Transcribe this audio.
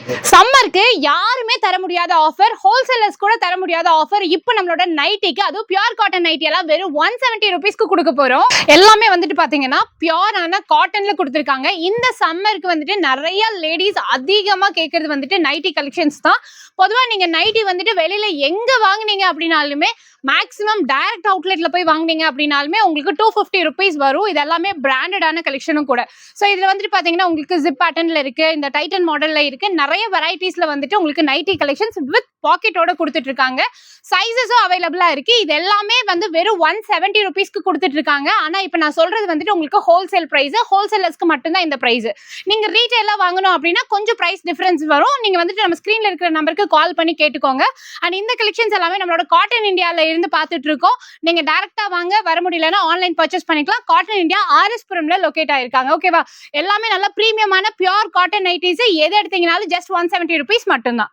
சம்மருக்கு யாருமே தர முடியாத ஆஃபர், ஹோல்சேலர்ஸ் கூட தர முடியாத ஆஃபர். இப்போ நம்மளோட நைட்டிக்கு, அதுவும் பியூர் காட்டன் நைட்டி எல்லாம் வெறும் 170 ரூபீஸ்க்கு கொடுக்க போறோம். எல்லாமே வந்துட்டு பாத்தீங்கன்னா பியூரான காட்டன்ல கொடுத்துருக்காங்க. இந்த சம்மருக்கு வந்துட்டு நிறைய லேடிஸ் அதிகமா கேட்கறது வந்துட்டு நைட்டி கலெக்ஷன்ஸ் தான். பொதுவா நீங்க நைட்டி வந்துட்டு வெளியில எங்க வாங்குனீங்க அப்படின்னாலுமே மேக்ஸிமம் டைரக்ட் அவுட்லெட்ல போய் வாங்குனீங்க அப்படின்னாலுமே உங்களுக்கு 250 ரூபீஸ் வரும். இது எல்லாமே பிராண்டடான கலெக்ஷனும் கூட. ஸோ இதுல வந்துட்டு பாத்தீங்கன்னா உங்களுக்கு ஜிப் பேட்டர்ன்ல இருக்கு, இந்த டைட்டன் மாடல்ல இருக்கு, நிறைய வெரைட்டிஸ்ல வந்துட்டு உங்களுக்கு நைட்டி கலெக்ஷன்ஸ் வித் பாக்கெட்டோட கொடுத்துட்டு இருக்காங்க. சைஸஸும் அவைலபிளா இருக்கு. இது எல்லாமே வந்து வெறும் 170 ரூபீஸ்க்கு கொடுத்துட்டு இருக்காங்க. ஆனா இப்ப நான் சொல்றது வந்துட்டு உங்களுக்கு ஹோல்சேல் பிரைஸ், ஹோல்சேலர்ஸ்க்கு மட்டும்தான் இந்த பிரைஸ். நீங்க ரீட்டைலா வாங்கணும் அப்படின்னா கொஞ்சம் பிரைஸ் டிஃபரன்ஸ் வரும். நீங்க வந்துட்டு நம்ம ஸ்கிரீன்ல இருக்கிற நம்பருக்கு கால் பண்ணி கேட்டுக்கோங்க. அண்ட் இந்த கலெக்ஷன்ஸ் எல்லாமே நம்மளோட காட்டன் இந்தியால இருந்து பார்த்துட்டு இருக்கோம். நீங்க டைரக்டா வாங்க, வர முடியலன்னா ஆன்லைன் பர்ச்சேஸ் பண்ணிக்கலாம். காட்டன் இந்தியா ஆர்எஸ்புரம்ல லொகேட் ஆயிருக்காங்க. ஓகேவா? எல்லாமே நல்ல பிரீமியமான பியூர் காட்டன் நைட்டிஸ். எது எடுத்தீங்கனாலும் ஜஸ்ட் 170 ரூபீஸ் மட்டும்தான்.